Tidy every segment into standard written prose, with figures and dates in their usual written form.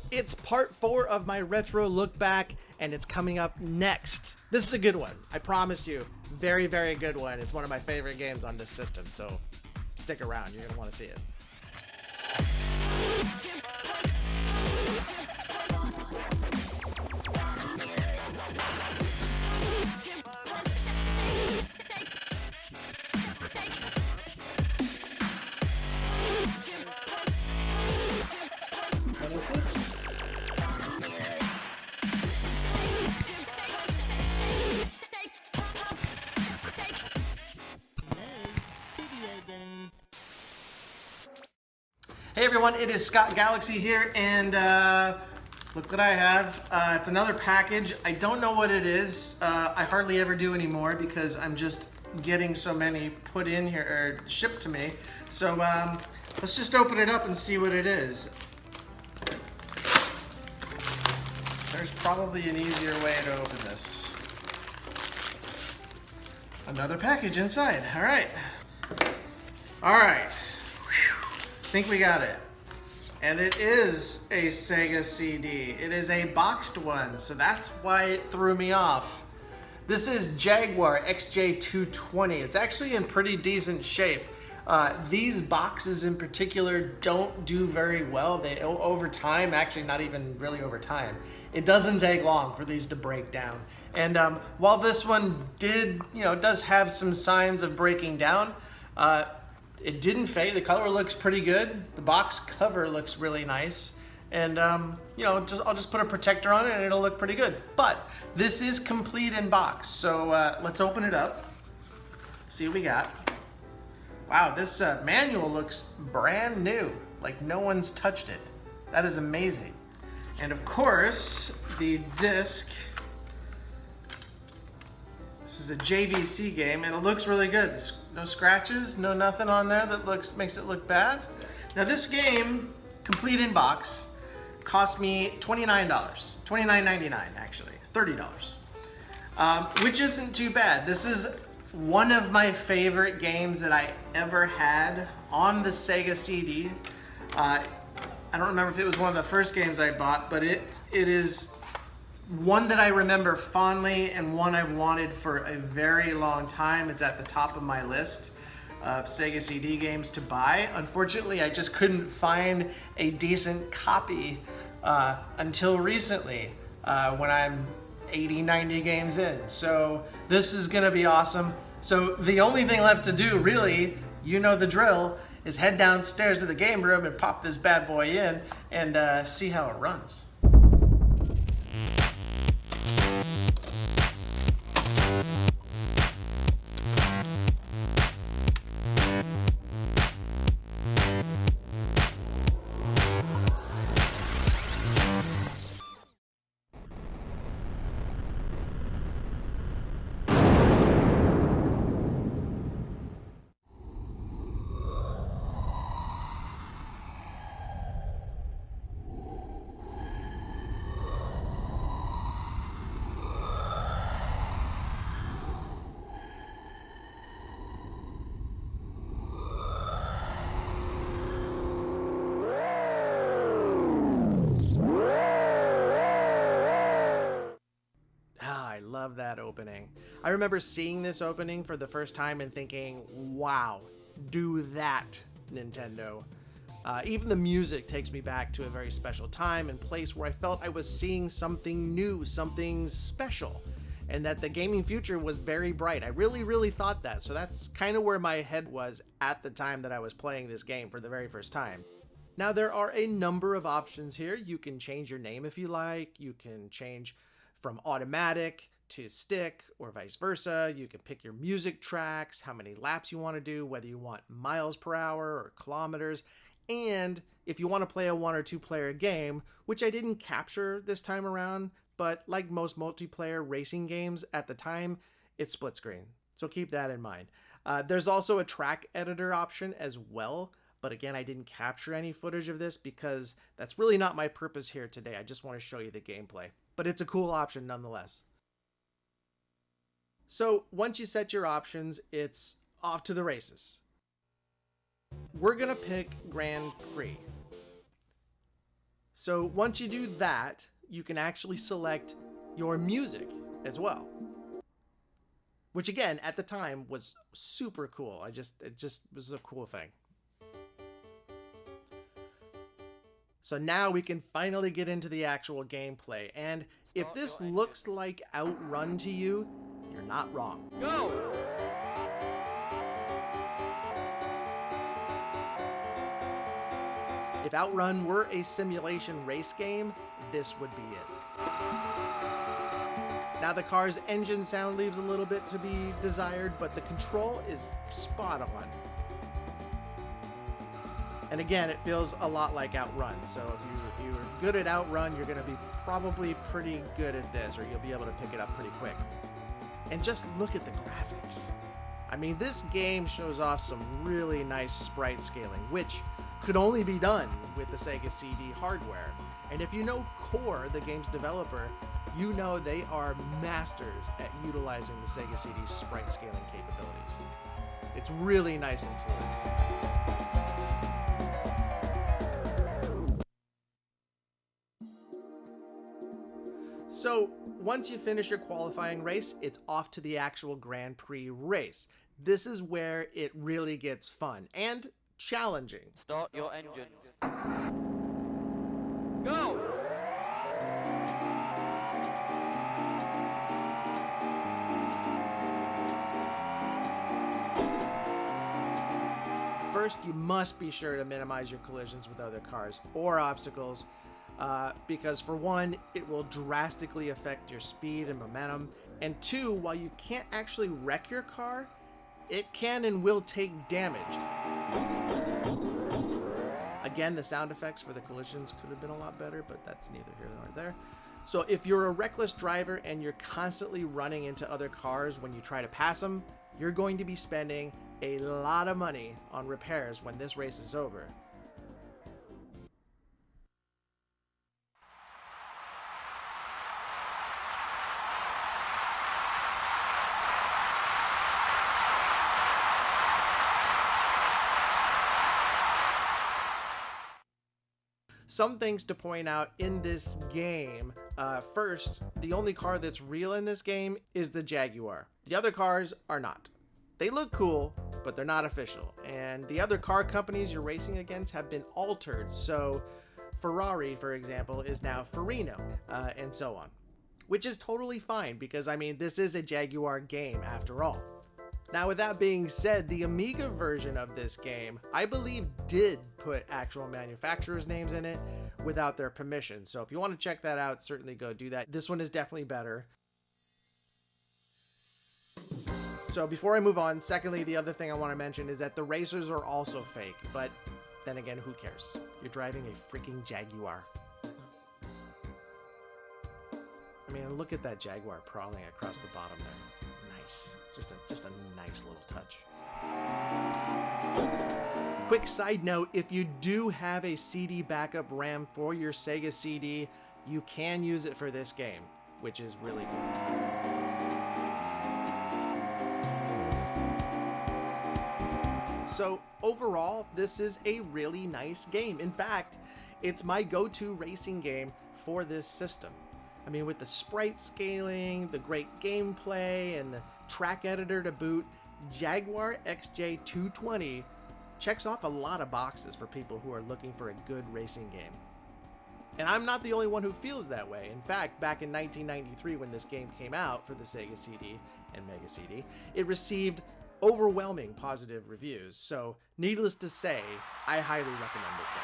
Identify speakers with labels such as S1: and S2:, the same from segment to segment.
S1: It's part 4 of my retro look back, and it's coming up next. This is a good one. I promise you. Very, very good one. It's one of my favorite games on this system, so stick around. You're going to want to see it.
S2: What is this?
S1: Hey everyone, it is Scott Galaxy here, and look what I have. It's another package. I don't know what it is. I hardly ever do anymore because I'm just getting so many put in here, or shipped to me. So let's just open it up and see what it is. There's probably an easier way to open this. Another package inside. All right. All right. Think we got it. And it is a Sega CD. It is a boxed one, so that's why it threw me off. This is Jaguar XJ220. It's actually in pretty decent shape. These boxes in particular don't do very well. They, over time, actually not even really over time, it doesn't take long for these to break down. And while this one does have some signs of breaking down, it didn't fade. The color looks pretty good. The box cover looks really nice. And I'll just put a protector on it and it'll look pretty good. But this is complete in box. So let's open it up. See what we got. Wow, this manual looks brand new. Like no one's touched it. That is amazing. And of course, the disc. This is a JVC game, and it looks really good. No scratches, no nothing on there that makes it look bad. Now this game, complete in box, cost me $29, $29.99 actually, $30, which isn't too bad. This is one of my favorite games that I ever had on the Sega CD. I don't remember if it was one of the first games I bought, but it is one that I remember fondly and one I've wanted for a very long time. It's at the top of my list of Sega CD games to buy. Unfortunately, I just couldn't find a decent copy until recently when I'm 80, 90 games in. So this is gonna be awesome. So the only thing left to do, really, you know the drill, is head downstairs to the game room and pop this bad boy in and see how it runs. Love that opening. I remember seeing this opening for the first time and thinking, wow, do that, Nintendo. Even the music takes me back to a very special time and place where I felt I was seeing something new, something special, and that the gaming future was very bright. I really, really thought that. So that's kind of where my head was at the time that I was playing this game for the very first time. Now, there are a number of options here. You can change your name if you like. You can change from automatic to stick or vice versa. You can pick your music tracks, how many laps you want to do, whether you want miles per hour or kilometers, and if you want to play a 1 or 2 player game, which I didn't capture this time around, but like most multiplayer racing games at the time, it's split screen. So keep that in mind. There's also a track editor option as well, but again, I didn't capture any footage of this because that's really not my purpose here today. I just want to show you the gameplay, but it's a cool option nonetheless. So once you set your options, it's off to the races. We're gonna pick Grand Prix. So once you do that, you can actually select your music as well. Which again, at the time was super cool. It just was a cool thing. So now we can finally get into the actual gameplay. And if this looks like Outrun to you, you're not wrong.
S3: Go!
S1: If Outrun were a simulation race game, this would be it. Now the car's engine sound leaves a little bit to be desired, but the control is spot on. And again, it feels a lot like Outrun. So if you're good at Outrun, you're going to be probably pretty good at this, or you'll be able to pick it up pretty quick. And just look at the graphics. I mean, this game shows off some really nice sprite scaling, which could only be done with the Sega CD hardware. And if you know Core, the game's developer, you know they are masters at utilizing the Sega CD's sprite scaling capabilities. It's really nice and fluid. So once you finish your qualifying race, it's off to the actual Grand Prix race. This is where it really gets fun and challenging.
S3: Start your engines. Go!
S1: First, you must be sure to minimize your collisions with other cars or obstacles, because for one, it will drastically affect your speed and momentum, and two, while you can't actually wreck your car, it can and will take damage. Again, the sound effects for the collisions could have been a lot better, but that's neither here nor there. So if you're a reckless driver and you're constantly running into other cars when you try to pass them, you're going to be spending a lot of money on repairs when this race is over. Some things to point out in this game. First, the only car that's real in this game is the Jaguar. The other cars are not. They look cool, but they're not official. And the other car companies you're racing against have been altered. So Ferrari, for example, is now Farino, and so on. Which is totally fine because, I mean, this is a Jaguar game after all. Now, with that being said, the Amiga version of this game, I believe, did put actual manufacturers' names in it without their permission. So if you want to check that out, certainly go do that. This one is definitely better. So before I move on, secondly, the other thing I want to mention is that the racers are also fake, but then again, who cares? You're driving a freaking Jaguar. I mean, look at that Jaguar prowling across the bottom there. Nice. Just a nice little touch. Quick side note, if you do have a CD backup RAM for your Sega CD, you can use it for this game, which is really cool. So overall, this is a really nice game. In fact, it's my go-to racing game for this system. I mean, with the sprite scaling, the great gameplay, and the track editor to boot, Jaguar XJ220 checks off a lot of boxes for people who are looking for a good racing game. And I'm not the only one who feels that way. In fact, back in 1993 when this game came out for the Sega CD and Mega CD, it received overwhelming positive reviews. So, needless to say, I highly recommend this game.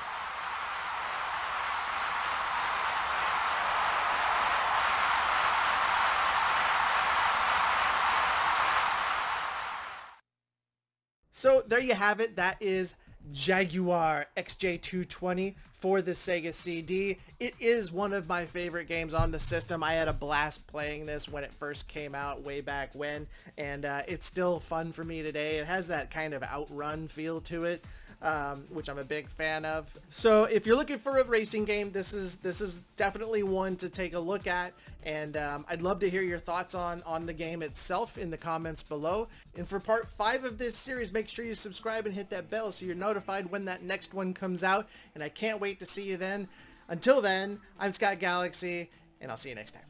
S1: So there you have it. That is Jaguar XJ220 for the Sega CD. It is one of my favorite games on the system. I had a blast playing this when it first came out way back when, and it's still fun for me today. It has that kind of Outrun feel to it, which I'm a big fan of. So if you're looking for a racing game, this is definitely one to take a look at, and I'd love to hear your thoughts on the game itself in the comments below. And for part 5 of this series, make sure you subscribe and hit that bell so you're notified when that next one comes out, and I can't wait to see you then. Until then, I'm Scott Galaxy, and I'll see you next time.